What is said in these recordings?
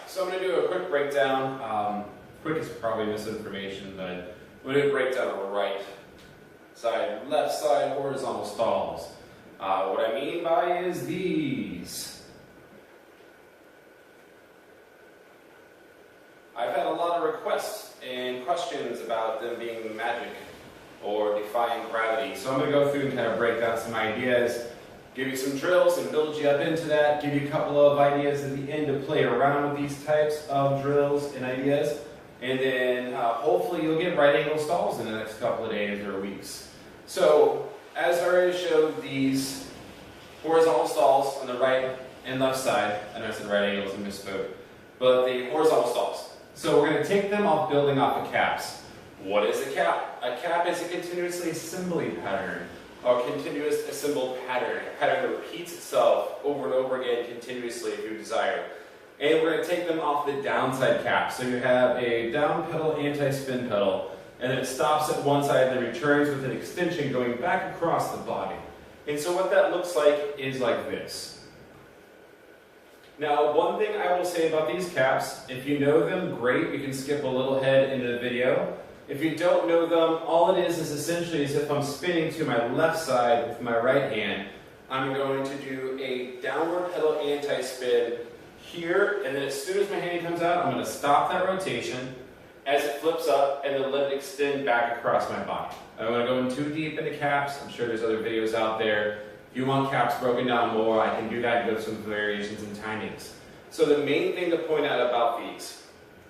so I'm going to do a quick breakdown. Quick is probably misinformation, but I'm going to do a breakdown of right side, left side, horizontal stalls. What I mean by is these. I've had a lot of requests and questions about them being magic or defying gravity. So I'm going to go through and kind of break down some ideas, give you some drills and build you up into that, give you a couple of ideas at the end to play around with these types of drills and ideas, and then hopefully you'll get right angle stalls in the next couple of days or weeks. So as I already showed, these horizontal stalls on the right and left side, I know I said right angles and misspoke, but the horizontal stalls. So we're going to take them off building off of caps. What is a cap? A cap is a continuously assembly pattern, or continuous assembled pattern, a pattern that repeats itself over and over again continuously if you desire. And we're going to take them off the downside cap. So you have a down pedal, anti-spin pedal, and then it stops at one side and then returns with an extension going back across the body. And so what that looks like is like this. Now, one thing I will say about these caps, if you know them, great, we can skip a little ahead into the video. If you don't know them, all it is essentially as if I'm spinning to my left side with my right hand, I'm going to do a downward pedal anti-spin here, and then as soon as my hand comes out, I'm going to stop that rotation as it flips up and then let it extend back across my body. I don't want to go in too deep into caps. I'm sure there's other videos out there. If you want caps broken down more, I can do that and go through some variations and timings. So the main thing to point out about these,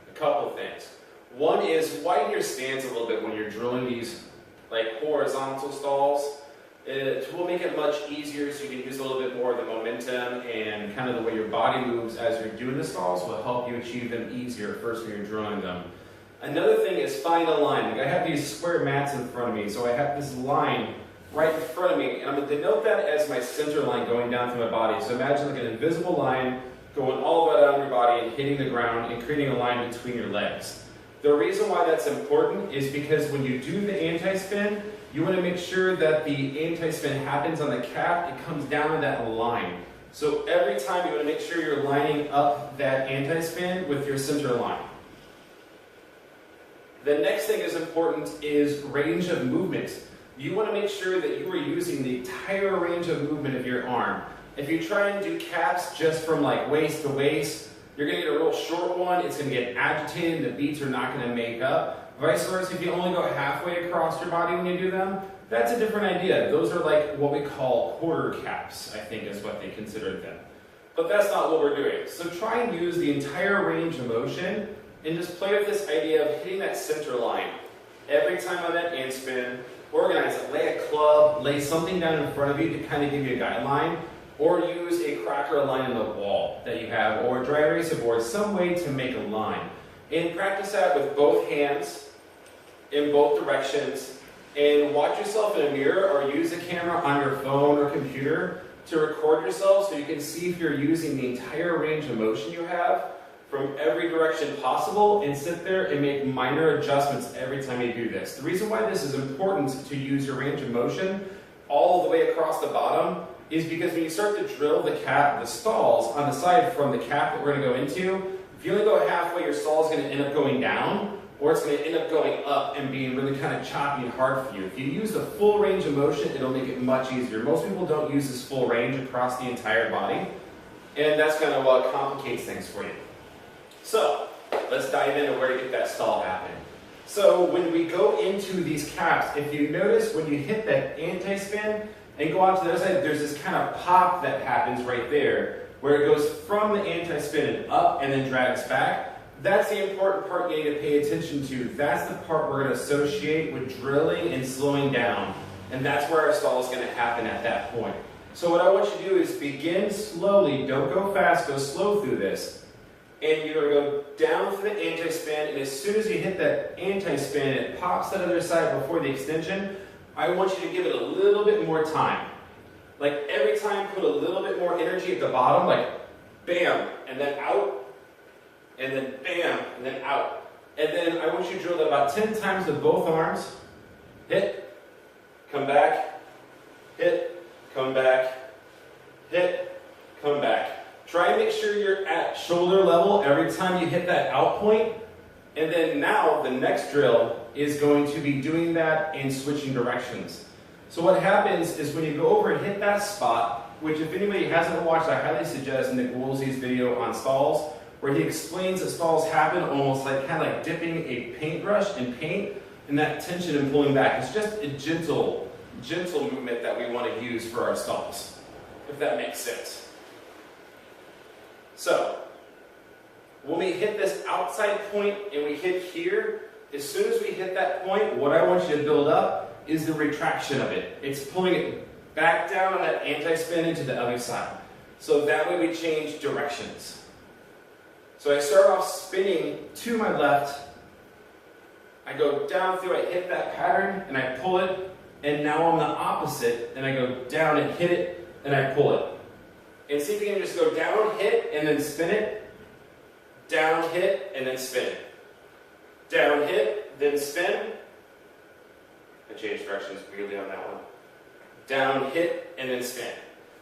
a couple things. One is widen your stance a little bit when you're drilling these like horizontal stalls. It will make it much easier so you can use a little bit more of the momentum, and kind of the way your body moves as you're doing the stalls will help you achieve them easier first when you're drilling them. Another thing is find a line. Like I have these square mats in front of me, so I have this line right in front of me, and I'm going to denote that as my center line going down through my body. So imagine like an invisible line going all the way down your body and hitting the ground and creating a line between your legs. The reason why that's important is because when you do the anti-spin, you want to make sure that the anti-spin happens on the cap, it comes down to that line. So every time you want to make sure you're lining up that anti-spin with your center line. The next thing is important is range of movement. You want to make sure that you are using the entire range of movement of your arm. If you try and do caps just from like waist to waist, you're going to get a real short one, it's going to get agitated, the beats are not going to make up. Vice versa, if you only go halfway across your body when you do them, that's a different idea. Those are like what we call quarter caps, I think is what they consider them. But that's not what we're doing. So try and use the entire range of motion and just play with this idea of hitting that center line. Every time on that hand spin, organize it. Lay a club, lay something down in front of you to kind of give you a guideline, or use a cracker line in the wall that you have, or a dry eraser board, some way to make a line. And practice that with both hands, in both directions, and watch yourself in a mirror or use a camera on your phone or computer to record yourself so you can see if you're using the entire range of motion you have from every direction possible, and sit there and make minor adjustments every time you do this. The reason why this is important to use your range of motion all the way across the bottom is because when you start to drill the cap, the stalls on the side from the cap that we're going to go into, if you only go halfway, your stall is going to end up going down, or it's going to end up going up and being really kind of choppy and hard for you. If you use the full range of motion, it'll make it much easier. Most people don't use this full range across the entire body, and that's kind of what complicates things for you. So, let's dive into where to get that stall happening. So, when we go into these caps, if you notice when you hit that anti-spin and go out to the other side, there's this kind of pop that happens right there, where it goes from the anti-spin and up and then drags back. That's the important part you need to pay attention to. That's the part we're going to associate with drilling and slowing down. And that's where our stall is going to happen at that point. So what I want you to do is begin slowly, don't go fast, go slow through this. And you're going to go down for the anti-spin, and as soon as you hit that anti-spin, it pops that other side before the extension. I want you to give it a little bit more time. Like every time, put a little bit more energy at the bottom, like bam, and then out, and then bam, and then out. And then I want you to drill that about 10 times with both arms. Hit, come back, hit, come back, hit, come back. Try and make sure sure you're at shoulder level every time you hit that out point. And then now the next drill is going to be doing that and switching directions. So what happens is when you go over and hit that spot, which if anybody hasn't watched, I highly suggest Nick Woolsey's video on stalls, where he explains that stalls happen almost like kind of like dipping a paintbrush in paint and that tension and pulling back. It's just a gentle movement that we want to use for our stalls, if that makes sense. So, when we hit this outside point and we hit here, as soon as we hit that point, what I want you to build up is the retraction of it. It's pulling it back down on that anti-spin into the other side. So that way we change directions. So I start off spinning to my left, I go down through, I hit that pattern, and I pull it, and now I'm the opposite, and I go down and hit it, and I pull it. And see if you can just go down, hit, and then spin it, down, hit, and then spin it. Down, hit, then spin. I changed directions weirdly on that one. Down, hit, and then spin.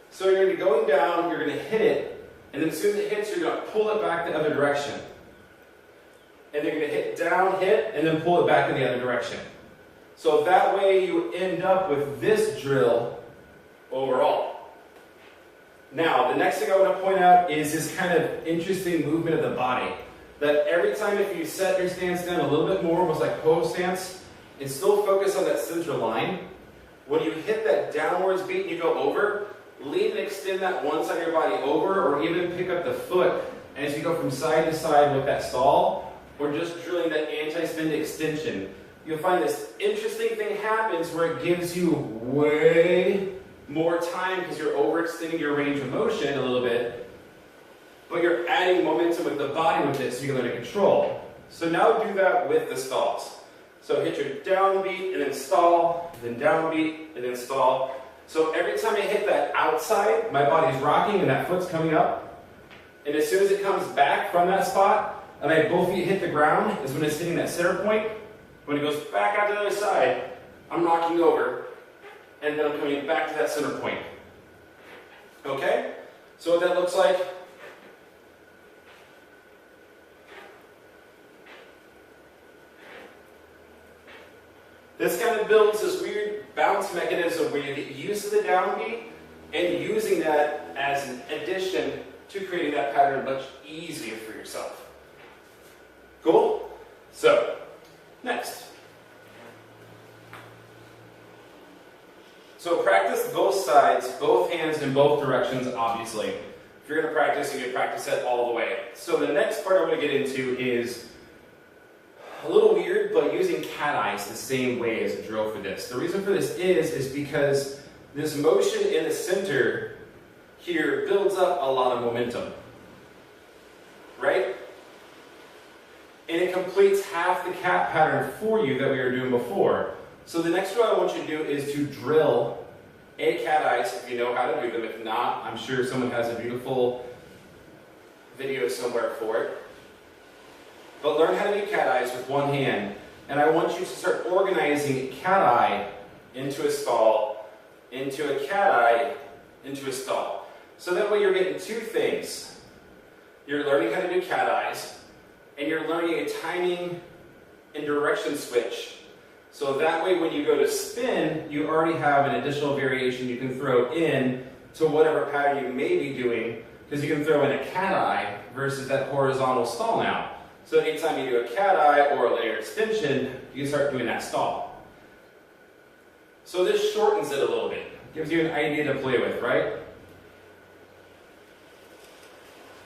So you're going to be going down, you're going to hit it, and then as soon as it hits, you're going to pull it back the other direction. And you're going to hit down, hit, and then pull it back in the other direction. So that way you end up with this drill overall. Now, the next thing I want to point out is this kind of interesting movement of the body. That every time if you set your stance down a little bit more, almost like pose stance, and still focus on that center line, when you hit that downwards beat and you go over, lean and extend that one side of your body over, or even pick up the foot as you go from side to side with that stall, or just drilling that anti-spin extension. You'll find this interesting thing happens where it gives you way more time because you're overextending your range of motion a little bit, but you're adding momentum with the body with it so you can learn to control. So now do that with the stalls. So hit your down beat and then stall, then down beat and then stall. So every time I hit that outside, my body's rocking and that foot's coming up. And as soon as it comes back from that spot, and I both feet hit the ground, is when it's hitting that center point. When it goes back out to the other side, I'm knocking over, and then I'm coming back to that center point. Okay? So what that looks like, this kind of builds this weird bounce mechanism where you get used to the downbeat and using that as an addition to creating that pattern much easier for yourself. Cool? So, next. So practice both sides, both hands in both directions, obviously. If you're going to practice, you can practice it all the way. So the next part I'm going to get into is a little weird, but using cat eyes the same way as a drill for this. The reason for this is because this motion in the center here builds up a lot of momentum. Right? And it completes half the cat pattern for you that we were doing before. So the next drill I want you to do is to drill a cat eyes if you know how to do them. If not, I'm sure someone has a beautiful video somewhere for it. But learn how to do cat eyes with one hand. And I want you to start organizing cat eye into a stall, into a cat eye, into a stall. So that way you're getting two things. You're learning how to do cat eyes, and you're learning a timing and direction switch. So that way when you go to spin, you already have an additional variation you can throw in to whatever pattern you may be doing, because you can throw in a cat eye versus that horizontal stall now. So anytime you do a cat eye or a linear extension, you can start doing that stall. So this shortens it a little bit. Gives you an idea to play with, right?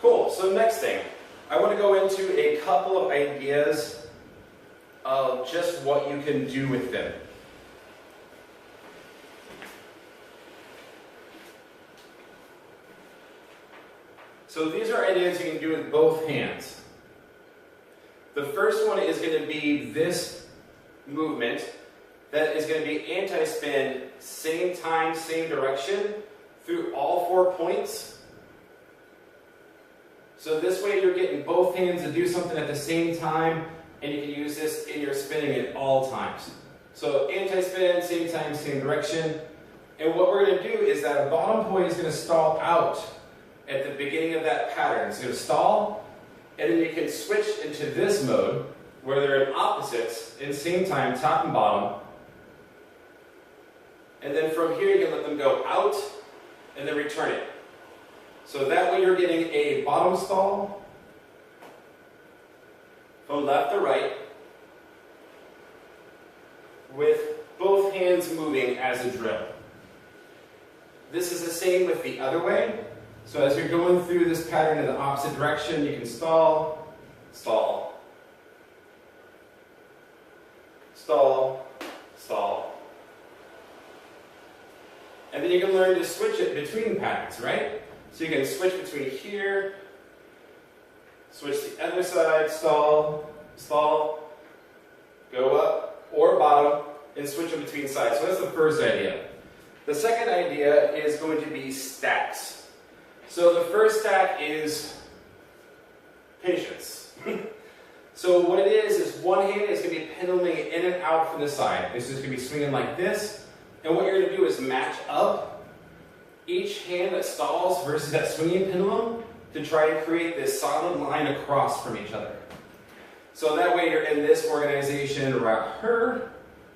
Cool, so next thing. I want to go into a couple of ideas of just what you can do with them. So these are ideas you can do with both hands. The first one is going to be this movement that is going to be anti-spin, same time, same direction, through all 4 points. So this way you're getting both hands to do something at the same time, and you can use this in your spinning at all times. So anti-spin, same time, same direction. And what we're going to do is that a bottom point is going to stall out. at the beginning of that pattern. So you stall, and then you can switch into this mode where they're in opposites in the same time, top and bottom. And then from here you can let them go out and then return it. So that way you're getting a bottom stall from left to right with both hands moving as a drill. This is the same with the other way. So as you're going through this pattern in the opposite direction, you can stall, stall, stall, stall. And then you can learn to switch it between patterns, right? So you can switch between here, switch the other side, stall, stall, go up or bottom, and switch in between sides. So that's the first idea. The second idea is going to be stacks. So the first stack is patience. So what it is one hand is going to be penduluming in and out from the side. This is going to be swinging like this. And what you're going to do is match up each hand that stalls versus that swinging pendulum to try and create this solid line across from each other. So that way you're in this organization right her,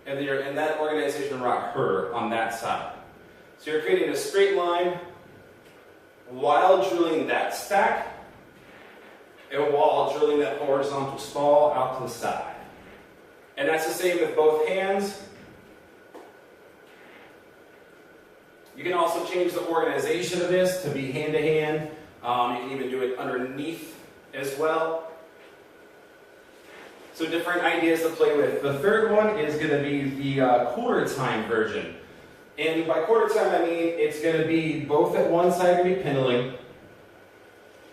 and then you're in that organization right her on that side. So you're creating a straight line while drilling that stack and while drilling that horizontal stall out to the side. And that's the same with both hands. You can also change the organization of this to be hand to hand. You can even do it underneath as well. So different ideas to play with. The third one is going to be the quarter time version. And by quarter time I mean it's going to be both at one side going to be pendulum.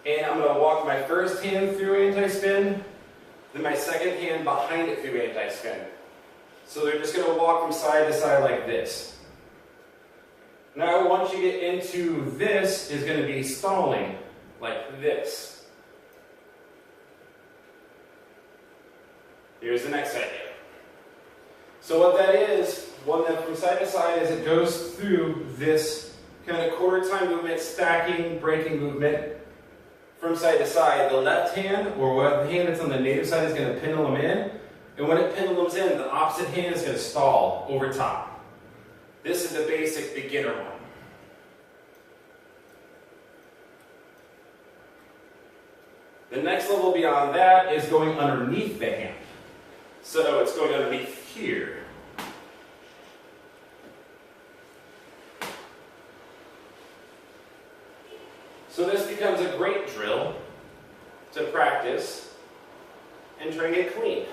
And I'm going to walk my first hand through anti-spin, then my second hand behind it through anti-spin. So they're just going to walk from side to side like this. Now once you get into this, is going to be stalling like this. Here's the next idea. So what that is, one that from side to side is it goes through this kind of quarter time movement, stacking, breaking movement from side to side. The left hand, or the hand that's on the native side, is going to pendulum in. And when it pendulums in, the opposite hand is going to stall over top. This is the basic beginner one. The next level beyond that is going underneath the hand. So it's going underneath here. So this becomes a great drill to practice and try and get clean.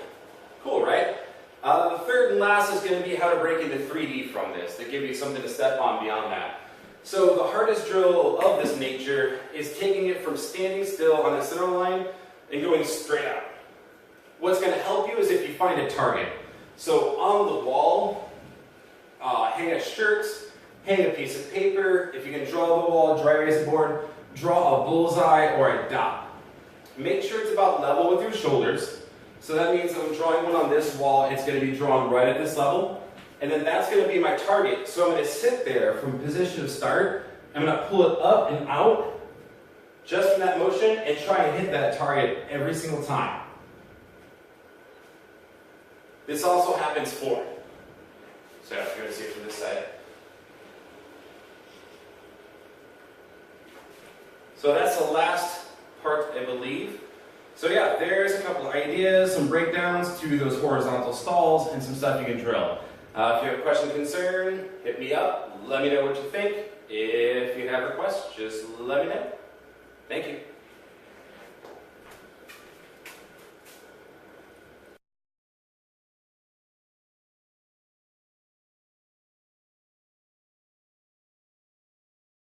Cool, right? The third and last is going to be how to break into 3D from this, to give you something to step on beyond that. So the hardest drill of this nature is taking it from standing still on the center line and going straight out. What's going to help you is if you find a target. So on the wall, hang a shirt, hang a piece of paper. If you can draw the wall, dry erase the board, draw a bullseye or a dot. Make sure it's about level with your shoulders. So that means if I'm drawing one on this wall, it's going to be drawn right at this level. And then that's going to be my target. So I'm going to sit there from position of start. I'm going to pull it up and out just from that motion and try and hit that target every single time. This also happens forward. So if you're going to see it from this side. So that's the last part, I believe. So yeah, there's a couple of ideas, some breakdowns to those horizontal stalls, and some stuff you can drill. If you have a question or concern, hit me up. Let me know what you think. If you have requests, just let me know. Thank you.